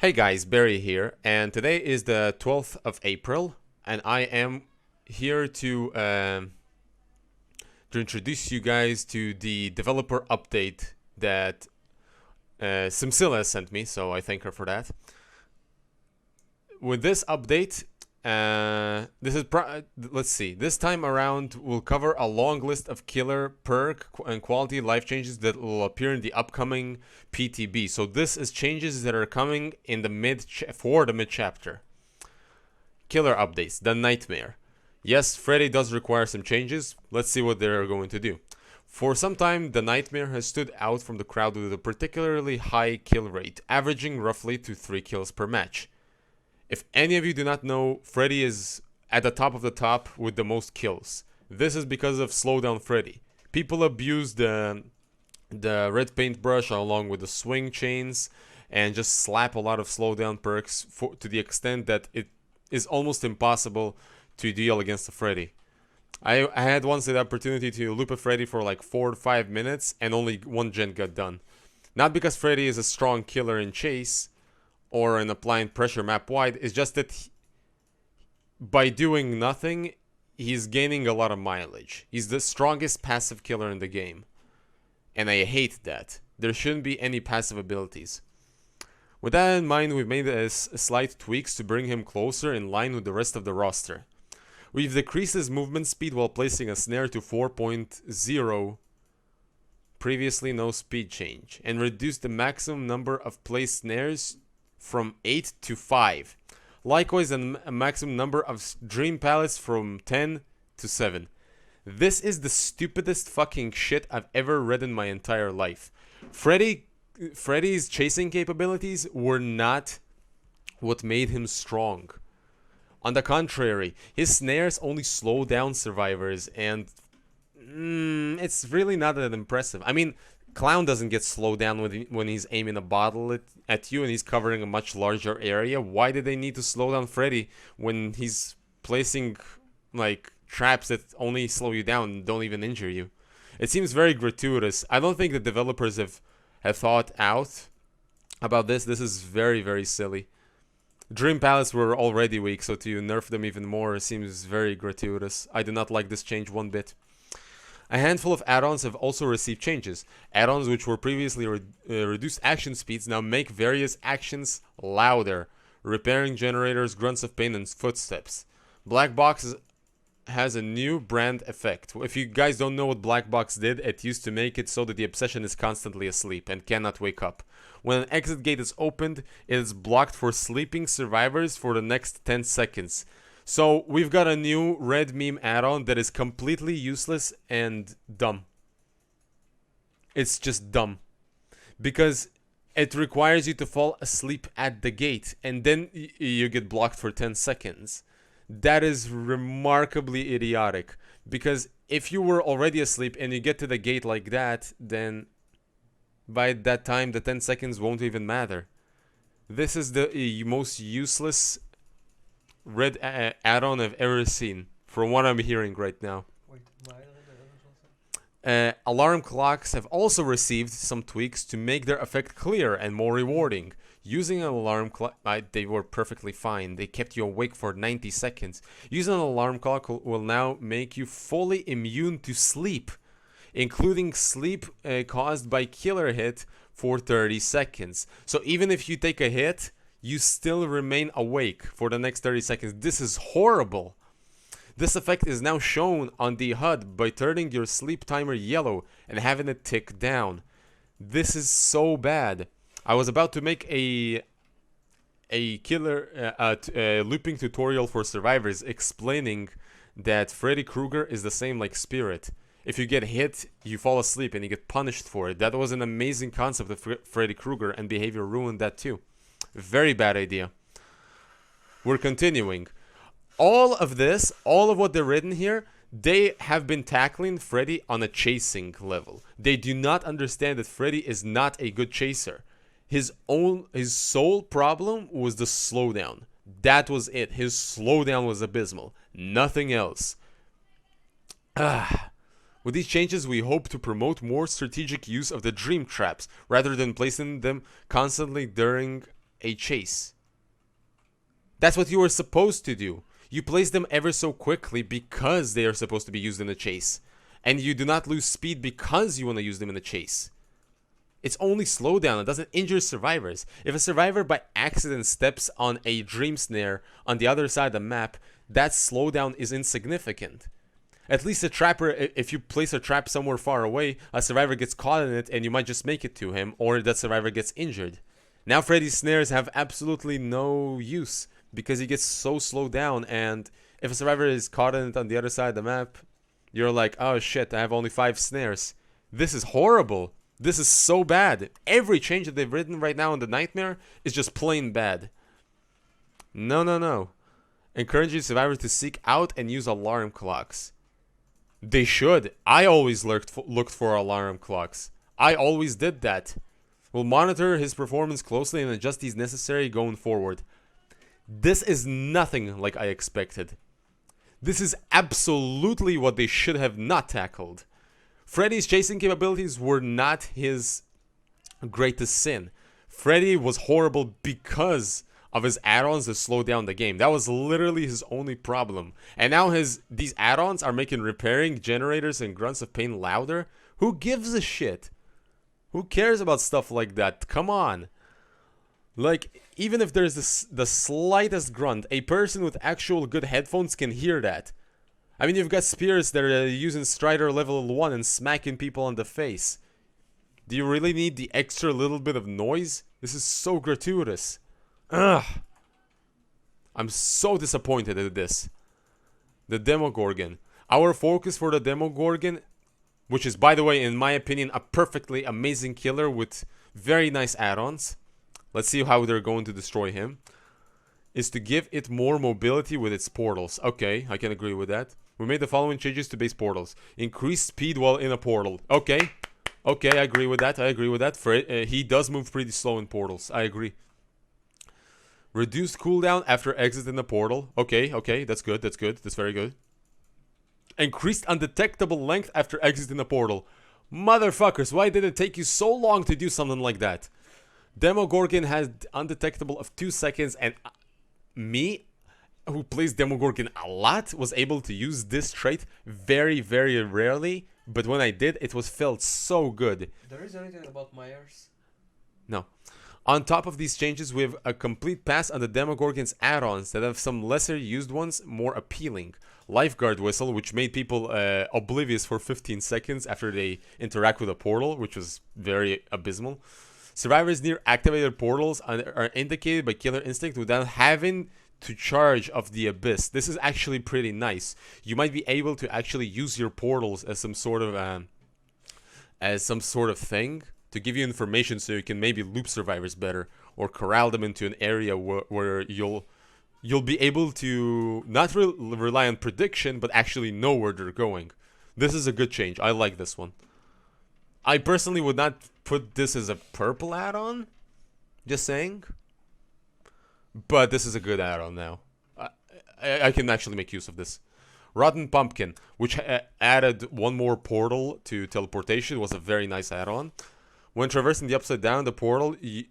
Hey guys, Barry here, and today is the 12th of April, and I am here to introduce you guys to the developer update that Simsila sent me, so I thank her for that. With this update, let's see. This time around, we'll cover a long list of killer perk and quality life changes that will appear in the upcoming PTB. So this is changes that are coming in the mid chapter. Killer updates. The nightmare. Yes, Freddy does require some changes. Let's see what they're going to do. For some time, the Nightmare has stood out from the crowd with a particularly high kill rate, averaging roughly to 3 kills per match. If any of you do not know, Freddy is at the top of the top with the most kills. This is because of Slowdown Freddy. People abuse the red paintbrush along with the swing chains and just slap a lot of slowdown perks to the extent that it is almost impossible to deal against a Freddy. I had once the opportunity to loop a Freddy for like 4 to 5 minutes and only one gen got done. Not because Freddy is a strong killer in chase or in applying pressure map wide, it's just that by doing nothing, he's gaining a lot of mileage. He's the strongest passive killer in the game. And I hate that. There shouldn't be any passive abilities. With that in mind, we've made slight tweaks to bring him closer in line with the rest of the roster. We've decreased his movement speed while placing a snare to 4.0, previously no speed change, and reduced the maximum number of placed snares from 8 to 5. Likewise, a maximum number of dream pallets from 10 to 7. This is the stupidest fucking shit I've ever read in my entire life. Freddy's chasing capabilities were not what made him strong. On the contrary, his snares only slow down survivors, and it's really not that impressive. I mean, Clown doesn't get slowed down when he's aiming a bottle at you and he's covering a much larger area. Why did they need to slow down Freddy when he's placing like traps that only slow you down and don't even injure you? It seems very gratuitous. I don't think the developers have thought out about this. This is very, very silly. Dream Palace were already weak, so to nerf them even more seems very gratuitous. I do not like this change one bit. A handful of add-ons have also received changes. Add-ons which were previously reduced action speeds now make various actions louder. Repairing generators, grunts of pain, and footsteps. Black Box has a new brand effect. If you guys don't know what Black Box did, it used to make it so that the obsession is constantly asleep and cannot wake up. When an exit gate is opened, it is blocked for sleeping survivors for the next 10 seconds. So we've got a new red meme add-on that is completely useless and dumb. It's just dumb. Because it requires you to fall asleep at the gate and then you get blocked for 10 seconds. That is remarkably idiotic. Because if you were already asleep and you get to the gate like that, then by that time the 10 seconds won't even matter. This is the most useless red add-on I've ever seen, from what I'm hearing right now. Alarm clocks have also received some tweaks to make their effect clearer and more rewarding. Using an alarm clock, they were perfectly fine. They kept you awake for 90 seconds. Using an alarm clock will now make you fully immune to sleep, including sleep caused by killer hit for 30 seconds. So even if you take a hit, you still remain awake for the next 30 seconds. This is horrible. This effect is now shown on the HUD by turning your sleep timer yellow and having it tick down. This is so bad. I was about to make a looping tutorial for survivors explaining that Freddy Krueger is the same like Spirit. If you get hit, you fall asleep and you get punished for it. That was an amazing concept of Freddy Krueger, and behavior ruined that too. Very bad idea. We're continuing. All of this, all of what they've written here, they have been tackling Freddy on a chasing level. They do not understand that Freddy is not a good chaser. His sole problem was the slowdown. That was it. His slowdown was abysmal. Nothing else. With these changes, we hope to promote more strategic use of the dream traps rather than placing them constantly during a chase. That's what you were supposed to do. You place them ever so quickly because they are supposed to be used in a chase. And you do not lose speed because you want to use them in a chase. It's only slowdown. It doesn't injure survivors. If a survivor by accident steps on a dream snare on the other side of the map, that slowdown is insignificant. At least a trapper, if you place a trap somewhere far away, a survivor gets caught in it and you might just make it to him, or that survivor gets injured. Now Freddy's snares have absolutely no use because he gets so slowed down, and if a survivor is caught in it on the other side of the map, you're like, oh shit, I have only 5 snares. This is horrible. This is so bad. Every change that they've written right now in the Nightmare is just plain bad. No, no, no. Encouraging survivors to seek out and use alarm clocks. They should. I always looked for alarm clocks. I always did that. We'll monitor his performance closely and adjust these necessary going forward. This is nothing like I expected. This is absolutely what they should have not tackled. Freddy's chasing capabilities were not his greatest sin. Freddy was horrible because of his add-ons that slowed down the game. That was literally his only problem. And now these add-ons are making repairing generators and grunts of pain louder. Who gives a shit? Who cares about stuff like that? Come on. Like, even if there's the slightest grunt, a person with actual good headphones can hear that. I mean, you've got spears that are using Strider level 1 and smacking people on the face. Do you really need the extra little bit of noise? This is so gratuitous. Ugh. I'm so disappointed at this. The Demogorgon. Our focus for the Demogorgon, which is, by the way, in my opinion, a perfectly amazing killer with very nice add-ons. Let's see how they're going to destroy him. Is to give it more mobility with its portals. Okay, I can agree with that. We made the following changes to base portals. Increase speed while in a portal. Okay. Okay, I agree with that. I agree with that. He does move pretty slow in portals. I agree. Reduced cooldown after exiting the portal. Okay, okay, that's good. That's good. That's very good. Increased undetectable length after exiting the portal. Motherfuckers, why did it take you so long to do something like that? Demogorgon has undetectable of 2 seconds, and me, who plays Demogorgon a lot, was able to use this trait very, very rarely, but when I did, it was felt so good. There is anything about Myers? No. On top of these changes, we have a complete pass on the Demogorgon's add-ons that have some lesser used ones more appealing. Lifeguard Whistle, which made people oblivious for 15 seconds after they interact with a portal, which was very abysmal. Survivors near activated portals are indicated by Killer Instinct without having to charge of the abyss. This is actually pretty nice. You might be able to actually use your portals as some sort of thing to give you information so you can maybe loop survivors better or corral them into an area where you'll be able to not rely on prediction but actually know where they're going. This is a good change. I like this one. I personally would not put this as a purple add-on, just saying, but this is a good add-on now. I can actually make use of this. Rotten Pumpkin, which added one more portal to teleportation, was a very nice add-on. When traversing the Upside Down, the portal you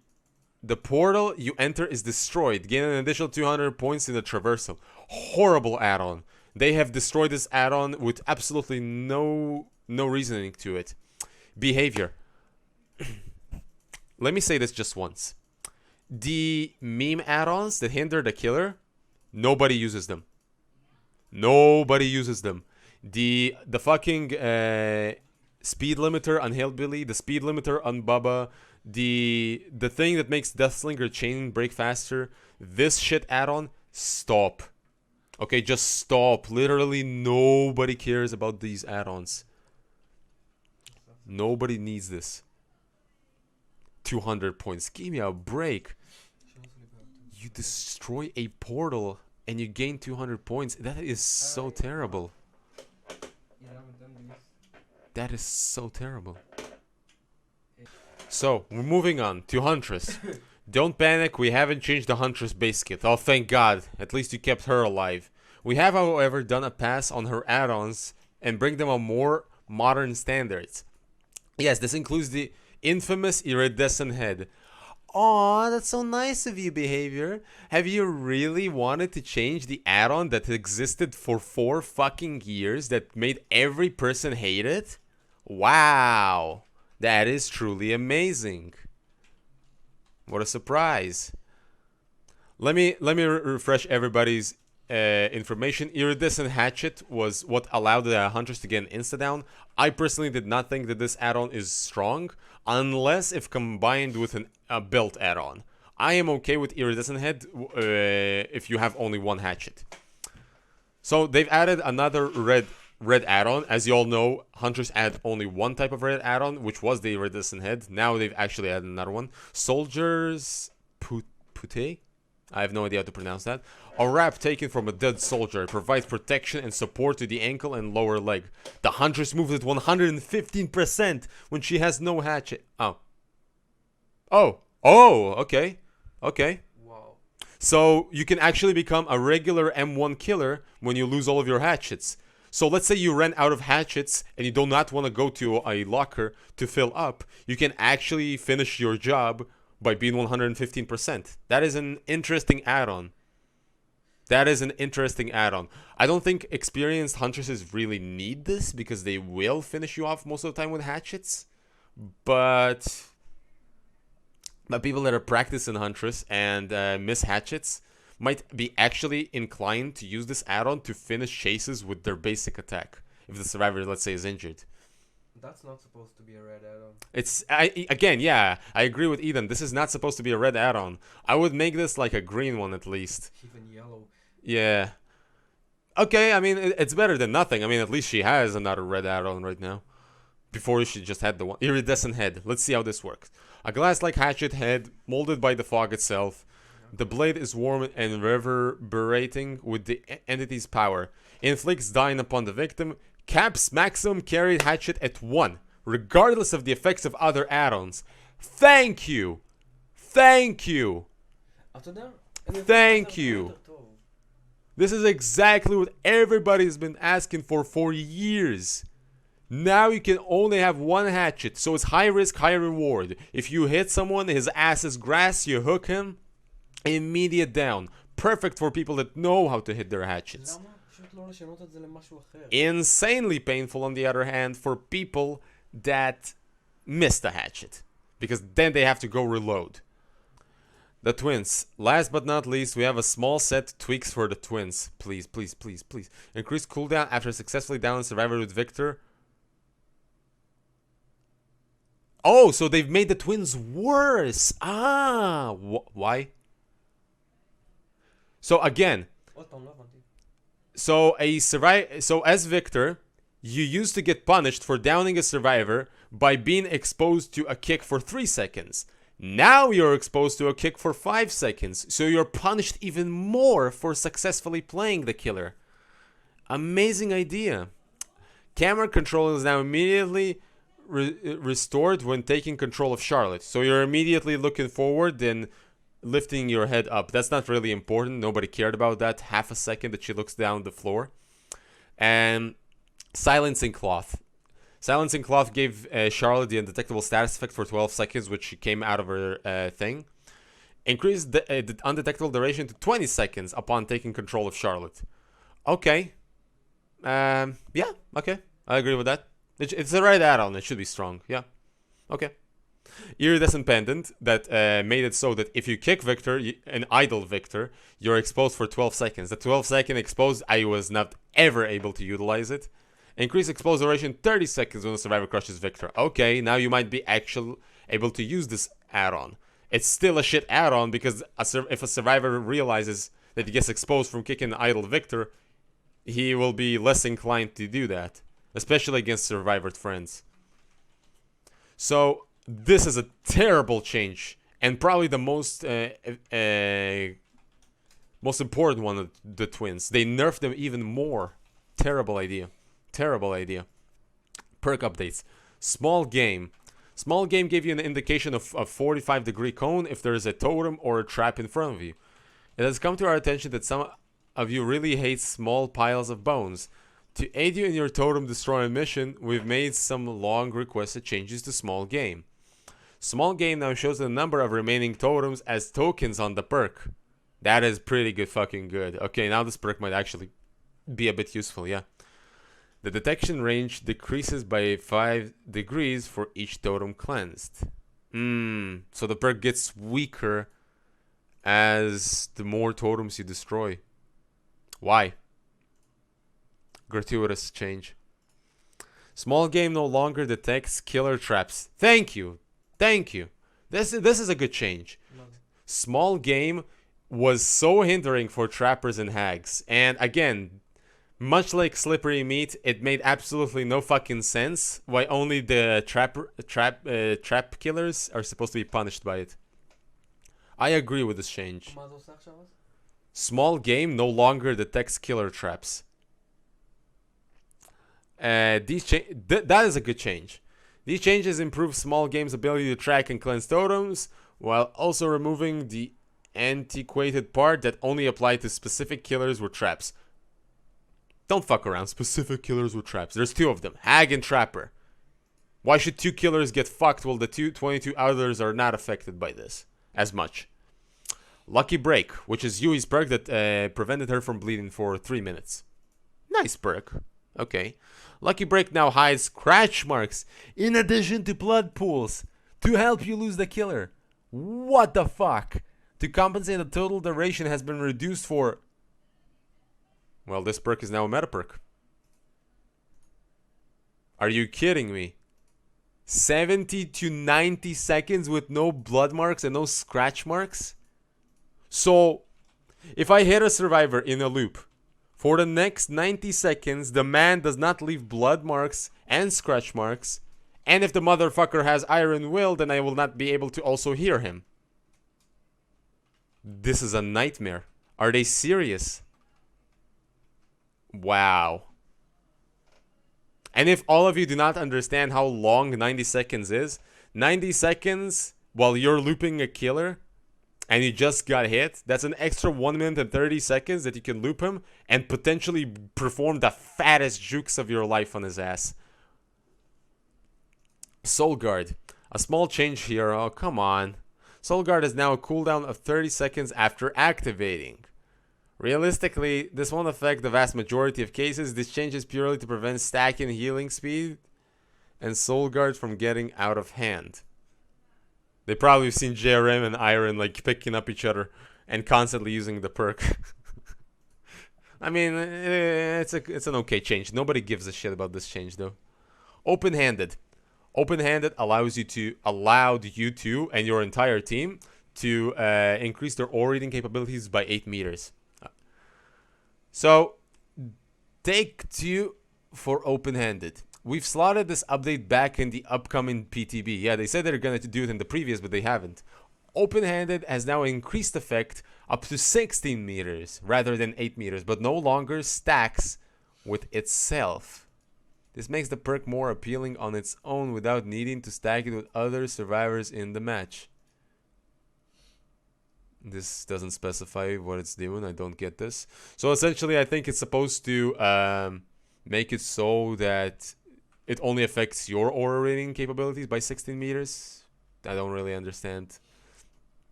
enter is destroyed. Gain an additional 200 points in the traversal. Horrible add-on. They have destroyed this add-on with absolutely no reasoning to it. Behavior. Let me say this just once. The meme add-ons that hinder the killer, nobody uses them. Nobody uses them. The fucking speed limiter on Hillbilly, the speed limiter on Bubba, the thing that makes Deathslinger chain break faster, this shit add-on, stop. Okay, just stop. Literally nobody cares about these add-ons. Nobody needs this. 200 points. Give me a break. You destroy a portal and you gain 200 points. That is so terrible. That is so terrible. So, we're moving on to Huntress. Don't panic, we haven't changed the Huntress base kit. Oh, thank God. At least you kept her alive. We have, however, done a pass on her add-ons and bring them on more modern standards. Yes, this includes the infamous iridescent head. Aw, that's so nice of you, behavior. Have you really wanted to change the add-on that existed for 4 fucking years that made every person hate it? Wow. That is truly amazing. What a surprise. Let me refresh everybody's information. Iridescent Hatchet was what allowed the hunters to get an insta-down. I personally did not think that this add-on is strong, unless if combined with a built add-on. I am okay with Iridescent Head if you have only one hatchet. So they've added another red add-on. As you all know, hunters add only one type of red add-on, which was the Iridescent Head. Now they've actually added another one. Soldiers Pute? I have no idea how to pronounce that. A wrap taken from a dead soldier. It provides protection and support to the ankle and lower leg. The huntress moves at 115% when she has no hatchet. Oh, okay. Wow. So you can actually become a regular M1 killer when you lose all of your hatchets. So let's say you ran out of hatchets and you do not want to go to a locker to fill up. You can actually finish your job by being 115%. That is an interesting add-on. I don't think experienced huntresses really need this because they will finish you off most of the time with hatchets. But people that are practicing huntress and miss hatchets might be actually inclined to use this add-on to finish chases with their basic attack if the survivor, let's say, is injured. That's not supposed to be a red add-on. I agree with Eden. This is not supposed to be a red add-on. I would make this like a green one at least. Even yellow. Yeah. Okay, I mean, it's better than nothing. I mean, at least she has another red add-on right now. Before she just had the one. Iridescent Head. Let's see how this works. A glass-like hatchet head molded by the fog itself. The blade is warm and reverberating with the entity's power. Inflicts dying upon the victim. Caps maximum carried hatchet at 1, regardless of the effects of other add-ons. Thank you. Thank you. This is exactly what everybody's been asking for years. Now you can only have one hatchet, so it's high risk, high reward. If you hit someone, his ass is grass, you hook him, immediate down. Perfect for people that know how to hit their hatchets. Insanely painful, on the other hand, for people that miss the hatchet, because then they have to go reload. The twins. Last but not least, we have a small set tweaks for the twins. Please. Increase cooldown after successfully downing survivor with Victor. Oh, so they've made the twins worse. Why? So again, so as Victor, you used to get punished for downing a survivor by being exposed to a kick for 3 seconds. Now you're exposed to a kick for 5 seconds, so you're punished even more for successfully playing the killer. Amazing idea. Camera control is now immediately restored when taking control of Charlotte. So you're immediately looking forward, then lifting your head up. That's not really important. Nobody cared about that half a second that she looks down the floor. And silencing cloth. Silencing cloth gave Charlotte the undetectable status effect for 12 seconds, which came out of her thing. Increased the undetectable duration to 20 seconds upon taking control of Charlotte. Okay. Yeah, okay. I agree with that. It's the right add-on. It should be strong. Yeah. Okay. Iridescent pendant that made it so that if you kick Victor, an idle Victor, you're exposed for 12 seconds. The 12-second exposed, I was not ever able to utilize it. Increase exposed duration 30 seconds when the survivor crushes Victor. Okay, now you might be actually able to use this add-on. It's still a shit add-on because if a survivor realizes that he gets exposed from kicking an idle Victor, he will be less inclined to do that, especially against survivor friends. So this is a terrible change, and probably the most important one of the twins. They nerfed them even more. Terrible idea. Perk updates. Small game. Small game gave you an indication of a 45-degree cone if there is a totem or a trap in front of you. It has come to our attention that some of you really hate small piles of bones. To aid you in your totem destroying mission, we've made some long requested changes to small game. Small game now shows the number of remaining totems as tokens on the perk. That is pretty good, fucking good. Okay, now this perk might actually be a bit useful, yeah. The detection range decreases by 5 degrees for each totem cleansed. So the perk gets weaker as the more totems you destroy. Why? Gratuitous change. Small game no longer detects killer traps. Thank you. Thank you. This is a good change. Small game was so hindering for trappers and hags. And again, much like slippery meat, it made absolutely no fucking sense why only the trap killers are supposed to be punished by it. I agree with this change. Small game no longer detects killer traps. That is a good change. These changes improve small game's ability to track and cleanse totems, while also removing the antiquated part that only applied to specific killers with traps. Don't fuck around. Specific killers with traps. There's 2 of them. Hag and Trapper. Why should 2 killers get fucked while the 22 others are not affected by this as much? Lucky Break, which is Yui's perk that prevented her from bleeding for 3 minutes. Nice perk. Okay. Lucky Break now hides scratch marks in addition to blood pools to help you lose the killer. What the fuck? To compensate, the total duration has been reduced for... Well, this perk is now a meta perk. Are you kidding me? 70 to 90 seconds with no blood marks and no scratch marks? So, if I hit a survivor in a loop, for the next 90 seconds, the man does not leave blood marks and scratch marks, and if the motherfucker has Iron Will, then I will not be able to also hear him. This is a nightmare. Are they serious? Wow. And if all of you do not understand how long 90 seconds is, 90 seconds while you're looping a killer and you just got hit, that's an extra 1 minute and 30 seconds that you can loop him and potentially perform the fattest jukes of your life on his ass. Soul Guard. A small change here. Oh, come on. Soul Guard is now a cooldown of 30 seconds after activating. Realistically, this won't affect the vast majority of cases. This change is purely to prevent stacking healing speed and Soul Guard from getting out of hand. They probably have seen JRM and Iron like picking up each other and constantly using the perk. I mean, it's an okay change. Nobody gives a shit about this change though. Open-handed. Open-handed allowed you to and your entire team to increase their ore reading capabilities by 8 meters. So, take 2 for open-handed. We've slotted this update back in the upcoming PTB. Yeah, they said they're going to do it in the previous, but they haven't. Open-handed has now increased effect up to 16 meters rather than 8 meters, but no longer stacks with itself. This makes the perk more appealing on its own without needing to stack it with other survivors in the match. This doesn't specify what it's doing. I don't get this. So essentially, I think it's supposed to make it so that it only affects your aura rating capabilities by 16 meters. I don't really understand.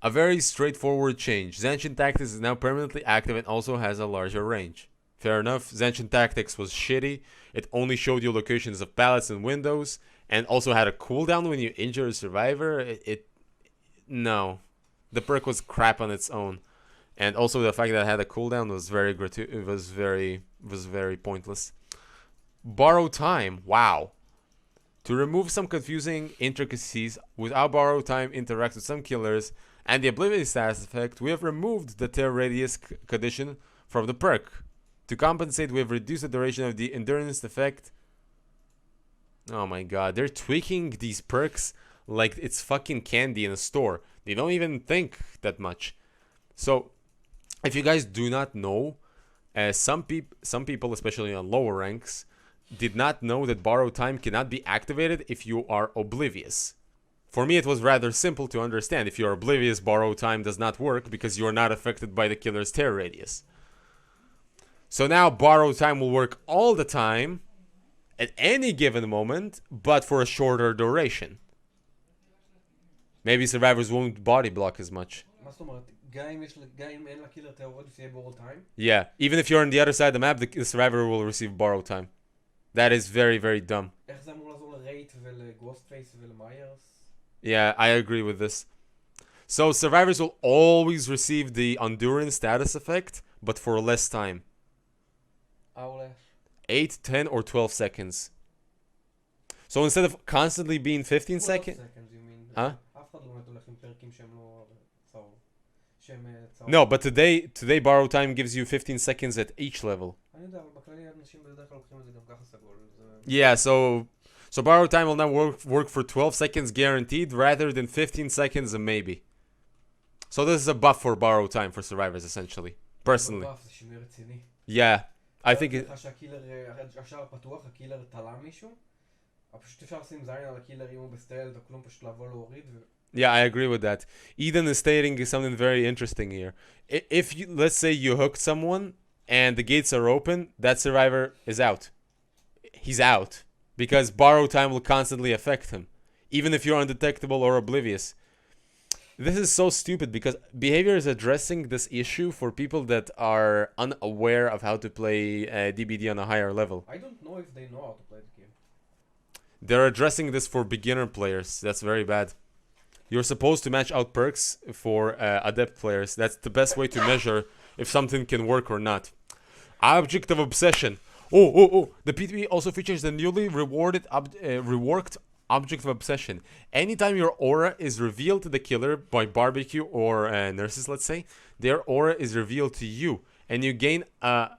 A very straightforward change. Zanshin Tactics is now permanently active and also has a larger range. Fair enough. Zanshin Tactics was shitty. It only showed you locations of pallets and windows, and also had a cooldown when you injure a survivor. No. The perk was crap on its own, and also the fact that it had a cooldown was very pointless. Borrow time, wow. To remove some confusing intricacies, without borrow time interacts with some killers and the oblivious status effect, we have removed the tear radius condition from the perk. To compensate, we have reduced the duration of the endurance effect. Oh my god, they're tweaking these perks like it's fucking candy in a store. They don't even think that much. So, if you guys do not know, some people, especially on lower ranks, did not know that borrow time cannot be activated if you are oblivious. For me, it was rather simple to understand. If you are oblivious, borrow time does not work because you are not affected by the killer's tear radius. So now borrow time will work all the time, at any given moment, but for a shorter duration. Maybe survivors won't body block as much. מה זאת אומרת? גם אם אין לקילר תיאורטית שיהיה בורל טיים? Yeah, even if you're on the other side of the map, the survivor will receive borrow time. That is very, very dumb. איך זה אמור לעזור לרייט ולגוסט פייס ולמיירס? Yeah, I agree with this. So survivors will always receive the endurance status effect, but for less time. 8, 10, or 12 seconds. So instead of constantly being 15 seconds... Huh? No, but today borrow time gives you 15 seconds at each level. Yeah, so borrow time will now work for 12 seconds guaranteed rather than 15 seconds and maybe. So this is a buff for borrow time for survivors essentially. Personally. Yeah, I think it... Yeah, I agree with that. Eden is stating something very interesting here. If you, let's say you hooked someone and the gates are open, that survivor is out. He's out. Because borrow time will constantly affect him. Even if you're undetectable or oblivious. This is so stupid because behavior is addressing this issue for people that are unaware of how to play DBD on a higher level. I don't know if they know how to play the game. They're addressing this for beginner players. That's very bad. You're supposed to match out perks for adept players. That's the best way to measure if something can work or not. Object of Obsession. Oh. The PTB also features the newly reworked Object of Obsession. Anytime your aura is revealed to the killer by barbecue or nurses, let's say, their aura is revealed to you. And you gain a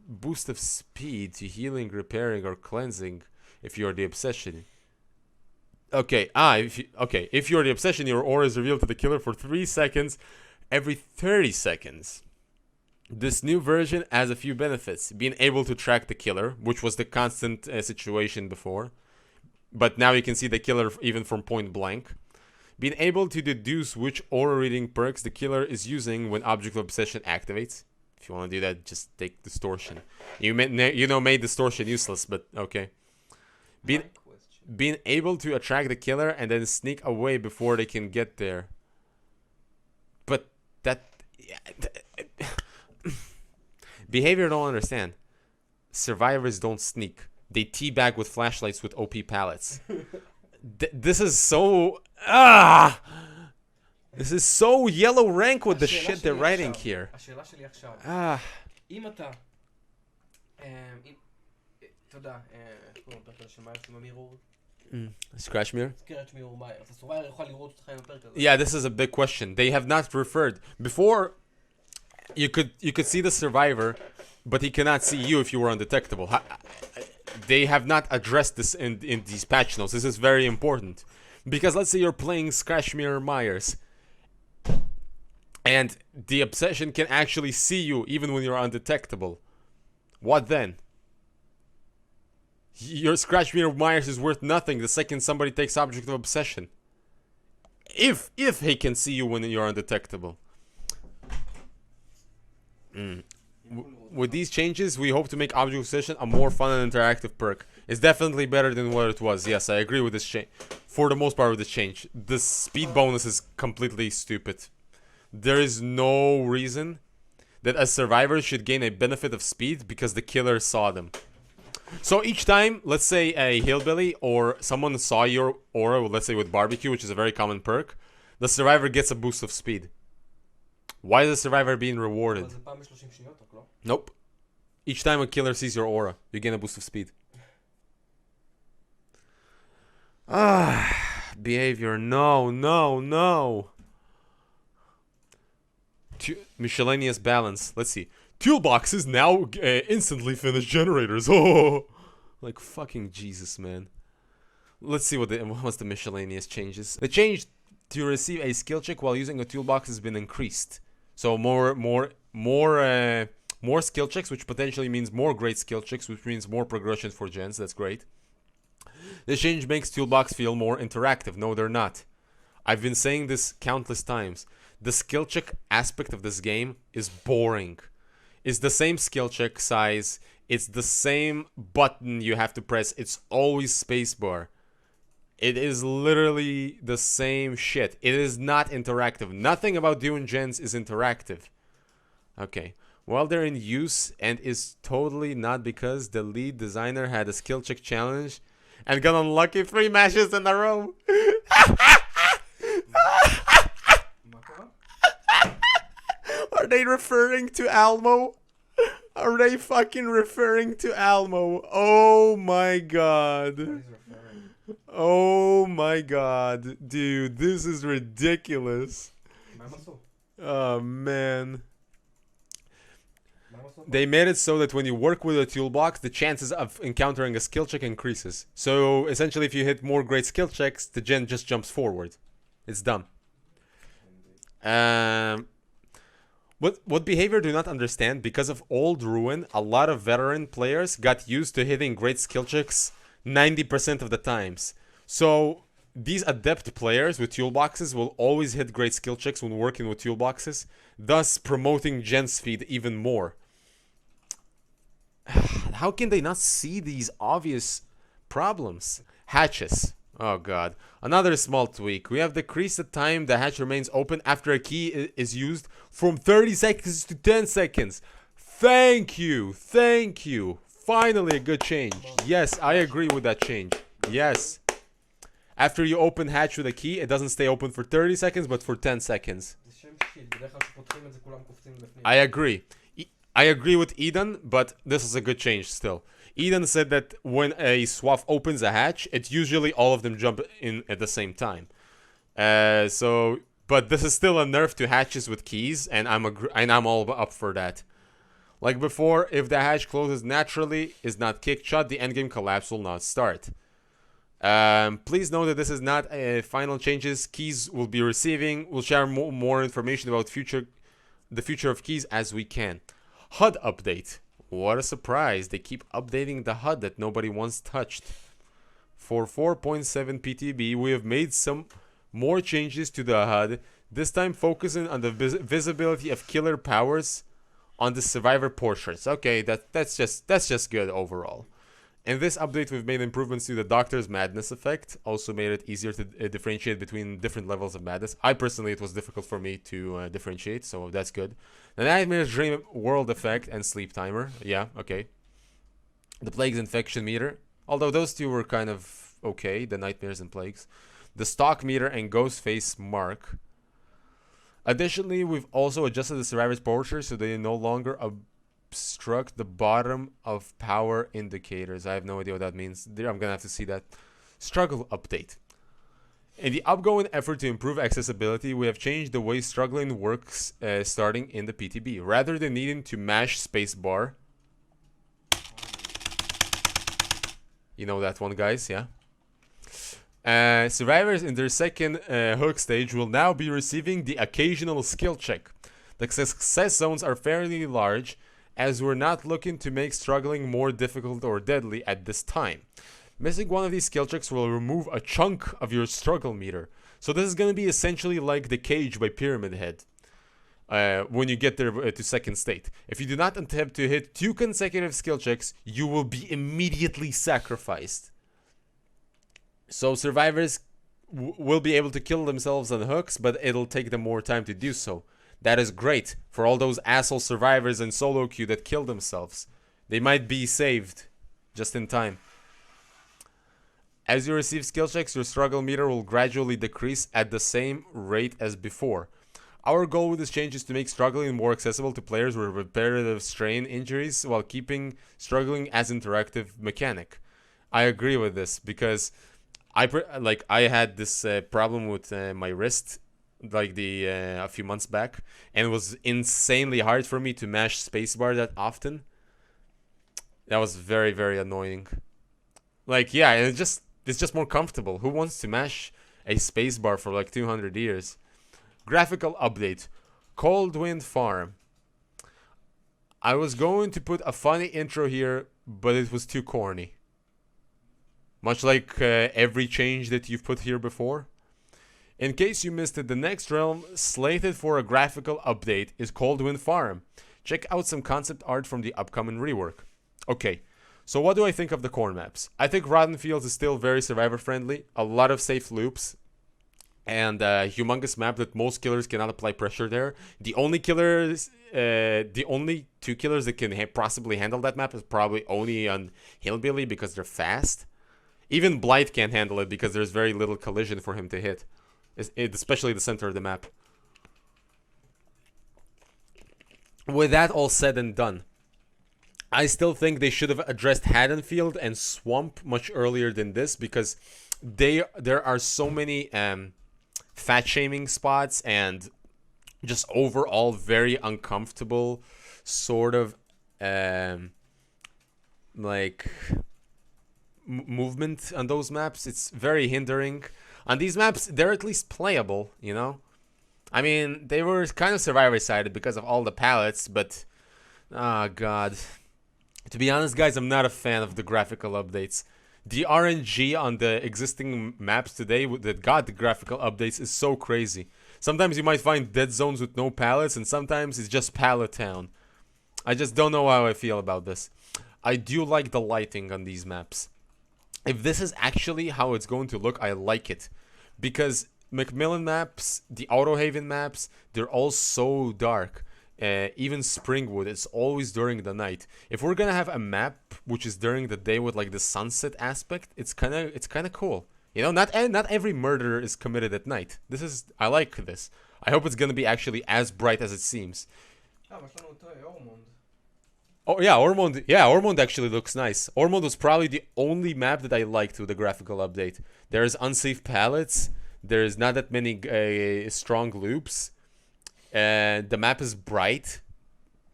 boost of speed to healing, repairing, or cleansing if you're the obsession. Okay, if you're the obsession, your aura is revealed to the killer for 3 seconds every 30 seconds. This new version has a few benefits. Being able to track the killer, which was the constant situation before. But now you can see the killer even from point blank. Being able to deduce which aura reading perks the killer is using when Object of Obsession activates. If you want to do that, just take Distortion. You made Distortion useless, but okay. Being able to attract the killer and then sneak away before they can get there. But that... Behavior don't understand. Survivors don't sneak. They teabag with flashlights with OP pallets. This is so... This is so yellow rank with the shit they're writing here. אם אתה... אתה יודע, Scratch mirror? Scratch mirror, מה? אז הסורווייר יכול לראות אותך עם הפרק הזה. Yeah, this is a big question. They have not referred. Before, you could see the survivor, but he cannot see you if you were undetectable. They have not addressed this in these patch notes. This is very important. Because let's say you're playing Scratch Mirror Myers. And the obsession can actually see you even when you're undetectable. What then? Your Scratch Mirror Myers is worth nothing the second somebody takes Object of Obsession. If he can see you when you're undetectable. With these changes, we hope to make Object of Obsession a more fun and interactive perk. It's definitely better than what it was. Yes, I agree with this change. For the most part with this change. The speed bonus is completely stupid. There is no reason that a survivor should gain a benefit of speed because the killer saw them. So each time, let's say a hillbilly or someone saw your aura, let's say with barbecue, which is a very common perk, the survivor gets a boost of speed. Why is the survivor being rewarded? Nope. Each time a killer sees your aura, you gain a boost of speed. Behavior, no. Miscellaneous balance. Let's see. Toolboxes now instantly finish generators. Oh, like fucking Jesus, man. Let's see what was the miscellaneous changes. The change to receive a skill check while using a toolbox has been increased. So more skill checks, which potentially means more great skill checks, which means more progression for gens. That's great. This change makes toolbox feel more interactive. No, they're not. I've been saying this countless times. The skill check aspect of this game is boring. It's the same skill check size. It's the same button you have to press. It's always spacebar. It is literally the same shit. It is not interactive. Nothing about doing gens is interactive. Okay. While they're in use and is totally not because the lead designer had a skill check challenge and got unlucky 3 matches in a row. מה קרה? Are they referring to Almo? Are they fucking referring to Almo? Oh my god. What is referring? Oh my god. Dude, this is ridiculous. מה הם עשו? Oh man. מה הם עשו? They made it so that when you work with a toolbox, the chances of encountering a skill check increases. So essentially, if you hit more great skill checks, the gen just jumps forward. It's dumb. What behavior do not understand? Because of old ruin, a lot of veteran players got used to hitting great skill checks 90% of the times. So these adept players with toolboxes will always hit great skill checks when working with toolboxes, thus promoting gen speed even more. How can they not see these obvious problems? Hatches. Oh god. Another small tweak. We have decreased the time the hatch remains open after a key is used from 30 seconds to 10 seconds. Thank you. Thank you. Finally a good change. Yes, I agree with that change. Yes. After you open hatch with a key, it doesn't stay open for 30 seconds, but for 10 seconds. זה שם שיט, בדרך כלל כשפותחים את זה כולם קופצים בפנים. I agree. I agree with Eden, but this is a good change still. Eden said that when a swath opens a hatch, it usually all of them jump in at the same time. But this is still a nerf to hatches with keys, and I'm all up for that. Like before, if the hatch closes naturally, is not kick shot, the endgame collapse will not start. Please know that this is not final changes. Keys will be receiving. We'll share more information about the future of keys as we can. HUD update. What a surprise. They keep updating the HUD that nobody once touched. For 4.7 PTB, we have made some more changes to the HUD, this time focusing on the visibility of killer powers on the survivor portraits. Okay, that's just good overall. In this update, we've made improvements to the Doctor's Madness effect. Also made it easier to differentiate between different levels of madness. I personally, it was difficult for me to differentiate, so that's good. The Nightmare's Dream World effect and Sleep Timer. Yeah, okay. The Plague's Infection meter. Although those two were kind of okay, the Nightmares and Plagues. The Stock meter and Ghost Face mark. Additionally, we've also adjusted the survivor's portraits so they no longer obstruct the bottom of power indicators. I have no idea what that means. I'm gonna have to see that. Struggle update. In the upgoing effort to improve accessibility, we have changed the way struggling works starting in the PTB. Rather than needing to mash spacebar. You know that one, guys, yeah? Survivors in their second hook stage will now be receiving the occasional skill check. The success zones are fairly large, as we're not looking to make struggling more difficult or deadly at this time. Missing one of these skill checks will remove a chunk of your struggle meter. So this is going to be essentially like the cage by Pyramid Head. When you get there to second state. If you do not attempt to hit 2 consecutive skill checks, you will be immediately sacrificed. So survivors will be able to kill themselves on hooks, but it'll take them more time to do so. That is great for all those asshole survivors in solo queue that kill themselves. They might be saved just in time. As you receive skill checks, your struggle meter will gradually decrease at the same rate as before. Our goal with this change is to make struggling more accessible to players with repetitive strain injuries while keeping struggling as interactive mechanic. I agree with this because I had this problem with my wrist a few months back, and it was insanely hard for me to mash spacebar that often. That was very, very annoying. Like, yeah, and it's just more comfortable. Who wants to mash a spacebar for like 200 years? Graphical update. Cold Wind Farm. I was going to put a funny intro here, but it was too corny. Much like every change that you've put here before. In case you missed it, the next realm slated for a graphical update is Cold Wind Farm. Check out some concept art from the upcoming rework. Okay, So what do I think of the corn maps? I think Rotten Fields is still very survivor friendly. A lot of safe loops. And a humongous map that most killers cannot apply pressure there. The only killers, the only two killers that can possibly handle that map is probably Oni and Hillbilly because they're fast. Even Blight can't handle it because there's very little collision for him to hit. Especially the center of the map. With that all said and done, I still think they should have addressed Haddonfield and Swamp much earlier than this because there are so many fat shaming spots and just overall very uncomfortable sort of like movement on those maps. It's very hindering. On these maps, they're at least playable, you know? I mean, they were kind of survivor-sided because of all the pallets, but... oh, God. To be honest, guys, I'm not a fan of the graphical updates. The RNG on the existing maps today that got the graphical updates is so crazy. Sometimes you might find dead zones with no pallets, and sometimes it's just pallet town. I just don't know how I feel about this. I do like the lighting on these maps. If this is actually how it's going to look, I like it. Because Macmillan maps, the Autohaven maps, they're all so dark. Even Springwood, it's always during the night. If we're gonna have a map which is during the day with like the sunset aspect, it's kind of cool. You know, not every murder is committed at night. I like this. I hope it's gonna be actually as bright as it seems. Oh yeah, Ormond actually looks nice. Ormond was probably the only map that I liked with the graphical update. There's unsafe pallets. There's not that many strong loops. And the map is bright.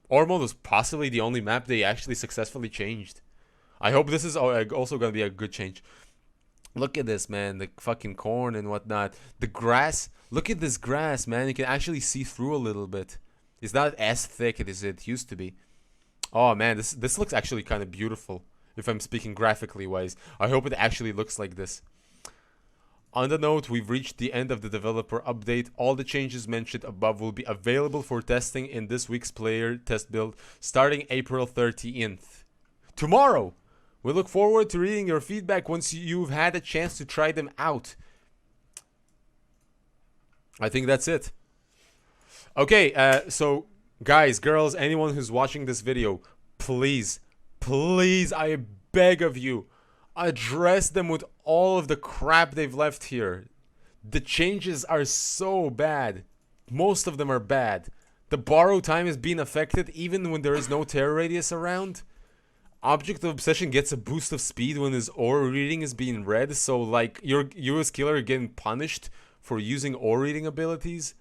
Ormond was possibly the only map they actually successfully changed. I hope this is also going to be a good change. Look at this, man. The fucking corn and whatnot. The grass. Look at this grass, man. You can actually see through a little bit. It's not as thick as it used to be. Oh, man. This looks actually kind of beautiful. If I'm speaking graphically wise. I hope it actually looks like this. On the note, we've reached the end of the developer update. All the changes mentioned above will be available for testing in this week's player test build starting April 13th. Tomorrow! We look forward to reading your feedback once you've had a chance to try them out. I think that's it. Okay, so guys, girls, anyone who's watching this video, please, I beg of you, address them with all of the crap they've left here. The changes are so bad. Most of them are bad. The borrow time is being affected even when there is no terror radius around. Object of Obsession gets a boost of speed when his aura reading is being read. So like you as killer are getting punished for using aura reading abilities.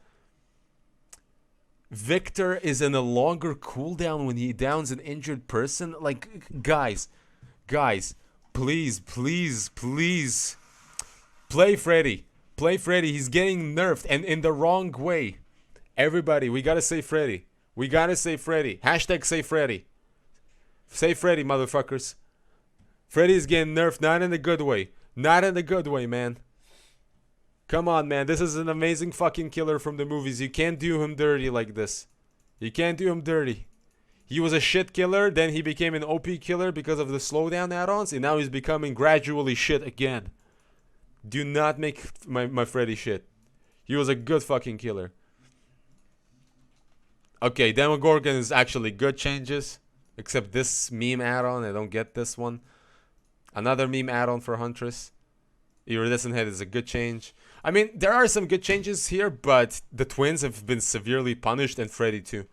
Victor is in a longer cooldown when he downs an injured person. Like, guys, please, play Freddy. Play Freddy. He's getting nerfed and in the wrong way. Everybody, we gotta save Freddy. Hashtag save Freddy. Save Freddy, motherfuckers. Freddy is getting nerfed, not in a good way. Not in a good way, man. Come on, man. This is an amazing fucking killer from the movies. You can't do him dirty like this. You can't do him dirty. He was a shit killer, then he became an OP killer because of the slowdown add-ons, and now he's becoming gradually shit again. Do not make my Freddy shit. He was a good fucking killer. Okay, Demogorgon is actually good changes. Except this meme add-on, I don't get this one. Another meme add-on for Huntress. Iridescent Head is a good change. I mean, there are some good changes here, but the twins have been severely punished, and Freddy too.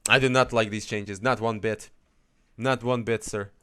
I did not like these changes, not one bit. Not one bit, sir.